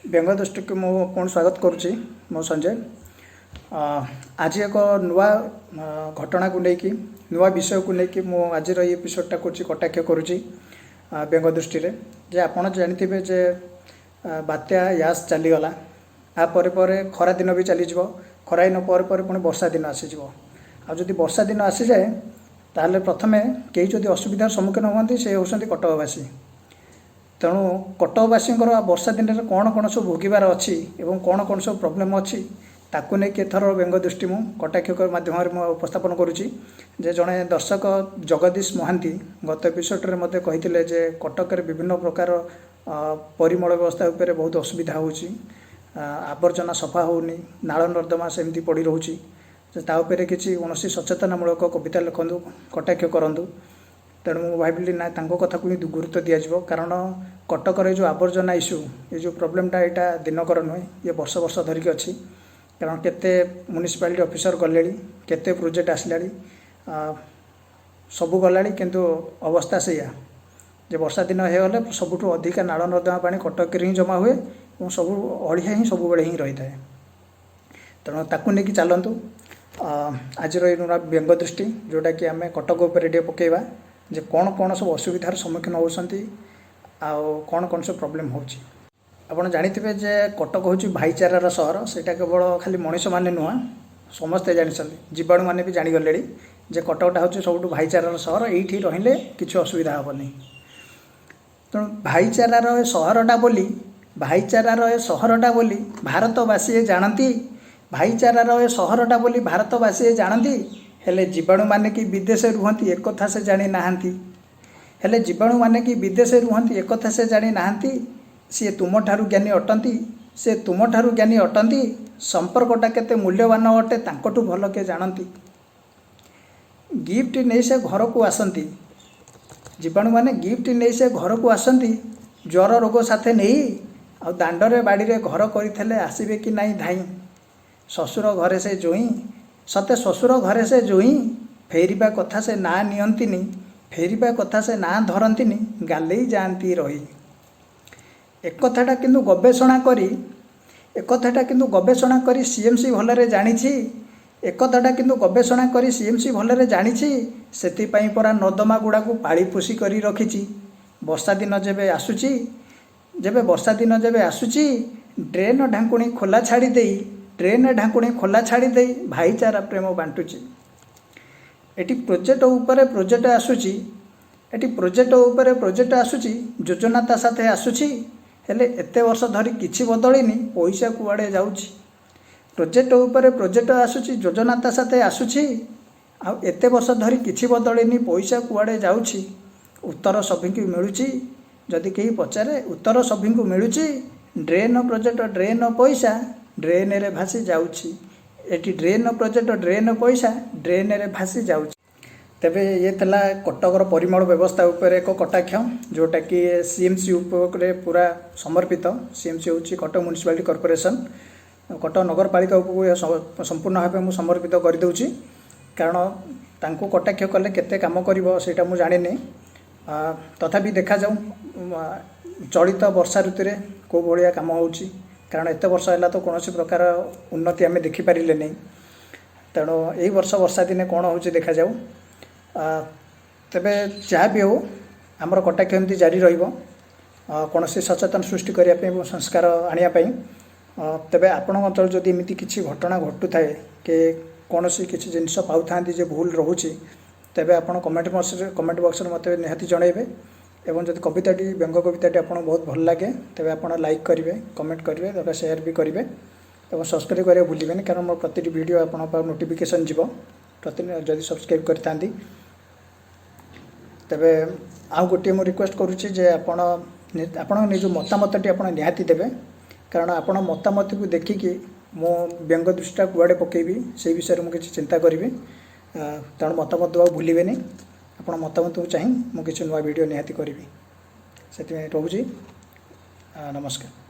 व्यंग दृष्टि को मुझे स्वागत करुच्ची मो संजय। आज एक नुआ घटना को लेकिन नुआ विषय को लेकिन मु आज एपिसोडटा कर कटाक्ष करुच्ची व्यंग दृष्टि जे आपड़ जानते जे बात्या यास चलीगला आ खरा दिन भी चलीज खरा दिन पर पुणी वर्षा दिन आसीज आदि वर्षा दिन आसी जाए ताहले प्रथमे कई जदि असुविधार सम्मुखीन होती से होती कटकवासी। तेणु कटकवासी वर्षा दिन में कौन कौन सब भोगार अच्छी और कौन कौन सब प्रोब्लेम अच्छी ताकू नहीं एथर व्यंग दृष्टि मु कटाक्ष माध्यम उपस्थापन करुच्ची। जे जड़े दर्शक जगदीश महांती गत एपिसोड्रे मत कही जे कटक विभिन्न प्रकार परिमल व्यवस्था उपर बहुत असुविधा होची, आवर्जना सफा होनी, नाल नर्दमा सेमती पड़ी रोची, ताऊपर किसी कौन सचेतनामूलक कविता लिखु कटाक्ष करूँ। तेणु मुझे भाविली ना कथा को गुरुत्व दिज्व कारण कटक जो आवर्जना इश्यू ये जो प्रोब्लेमटा यहाँ दिनकर नुहे ये वर्ष वर्ष धरिकी अच्छी कारण केते म्युनिसिपालिटी ऑफिसर गले केते प्रोजेक्ट आसला सबू गला किंतु अवस्था से जे वर्षा दिन होगले सबुठ अधिका नाल नर्दमा पानी कटक ही जमा हुए और सब अड़िया ही सब बेले ही रही है। तेणु ताकू नहीं चलतु आज नुआ व्यंग दृष्टि जोटा कि आम कटक उपर पकेवा जे कौन कौन सब असुविधार सम्मुखीन होती कौन कौन सब प्रोब्लेम होची। आपड़ जाथे जे कटक हूँ भाईचारार सहर सेटा केवल खाली मनीष मैंने नुह समस्ते जानते जीवाणु मैंने भी जाणीगले जे कटकटा हूँ सब भाईचारार सहर ये रहिले किसी असुविधा हेनी। तेणु भाईचारार सहरटा बोली भाईचारार सहरटा बोली भारतवासी जानती भाईचारार सहरटा बोली भारतवासी जानती हेले जीवाणु माने कि विदेश रुहंती एक कथा से जानी नाहंती हेले जीवाणु माने कि विदेश रुहंती एक कथा से जानी नाहंती सी तुम ठारू ज्ञानी अटंती से तुम ठारू ज्ञानी अटंती संपर्कटा केते मूल्यवान अटे तांकटू भल के जानती गिफ्ट नहीं से घर को आसंती जीवाणु माने गिफ्ट नहीं से घर को आसंती ज्वर रोग साथे नहीं आ दांडरे बाड़ी रे घर करथिले आसीबे कि नहीं धाई ससुर घरे से जोई सते ससुर घरे से जोई फेरिबा कथा से ना नियंतिनी फेरिबा कथा से ना धरंतिनी गालेई जानती रही। एक कथाटा किंतु गवेषणा करी सीएमसी भलरे जानिछि एक कथाटा किंतु गवेषणा करी सीएमसी भलरे जानिछि सेति परा नर्दमा गुड़ा को पाली पोषी करी रखिछि। वर्षा दिन जेबे आसुची ड्रेन ढांकुणी खोला छाड़ी देई ट्रेन ढांकुणी खोला छाड़ी दे भाईचारा प्रेम बांटुची। एटी प्रोजेक्ट उपरे प्रोजेक्ट आसुची एटी प्रोजेक्ट उपरे प्रोजेक्ट आसुची योजना ता साथे आसुची हेले एते वर्ष धरी किछि बदलिनी पैसा कुआड़े जाउची। प्रोजेक्ट उपरे प्रोजेक्ट आसुची योजना ता साथे आसुची आ एते वर्ष धरी किछि बदलिनी पैसा कुआड़े जाउची। उत्तर सभी को मिलुची जदि केही पचारे उत्तर सभी को मिलुची ड्रेन प्रोजेक्ट ड्रेन पैसा ड्रेन रे भासी जाउची एटी ड्रेन प्रोजेक्ट ड्रेन पैसा ड्रेन रे भासी जाउची। तेबे ये थला कटकर परिमल व्यवस्था उपर एक कटाक्ष जोटा कि सीएमसी उपरे पूरा समर्पित। सीएमसी हूँ कटक म्युनिसिपालिटी कॉर्पोरेशन कटक नगरपालिका उपको संपूर्ण भाव मुझे समर्पित करदे कारण तांको कटाक्ष कले केते काम करिवो सेटा मु जानिनी तथापि देखा जाऊ चलित वर्षा ऋतु रे को भलिया काम होउची कारण एत वर्ष है तो कौन प्रकार उन्नति आम देखिपारे नहीं। तेणु यही वर्ष वर्षा दिने कौन हो देखा जाऊ। तेबे जहाँ भी हो आमर कटाक्ष एमती जारी कौन सचेतन सृष्टि करने संस्कार आने तेबे आपण अंचल जदि एमती किसी घटना घटू थाए कि कौन किसी जिनस पाऊ था भूल रोचे तेबे आपण कमेंट बॉक्स में मत निहाती जनइबे एवं जब कविताटी व्यंग कविताटी आपको बहुत भल लगे तेज आप लाइक करेंगे कमेंट करेंगे तथा शेयर भी करेंगे और सब्सक्राइब करेंगे भूलें कारण मोर प्रति वीडियो आप नोटिफिकेशन जीव प्रति जदि सब्सक्राइब करता तेबे आउ गोटे मुझे रिक्वेस्ट करुच्ची जे आपण निज मतामतटी आप निहाती देवे कारण आपण मतामत को देखिकी मो व्यंग दृष्टिटा कुआड़े पकेबी से विषय में किसी चिंता करी तेणु मतामत देवा भूलें ଆପଣ ମତାମତ ଚାହିଁ ମୁଁ କିଛି ନୂଆ ଭିଡ଼ିଓ ନିହାତି କରିବି। ସେଥିପାଇଁ ରହୁଛି ନମସ୍କାର।